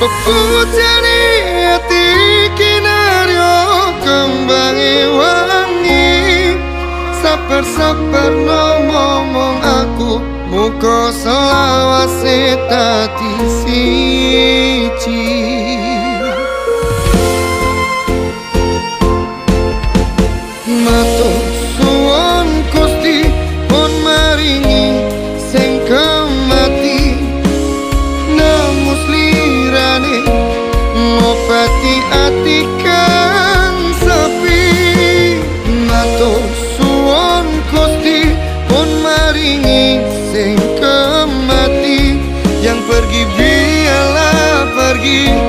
Pepujane ati kinaryo kembangi wangi. Saper-saper ngomong aku muka selawase tati siji. Matur suwun Gusti pun maringi sing kemati, namus lirane ngobati ati kang sepi. Matur suwun Gusti pun maringi sing kemati, yang pergi biarlah pergi.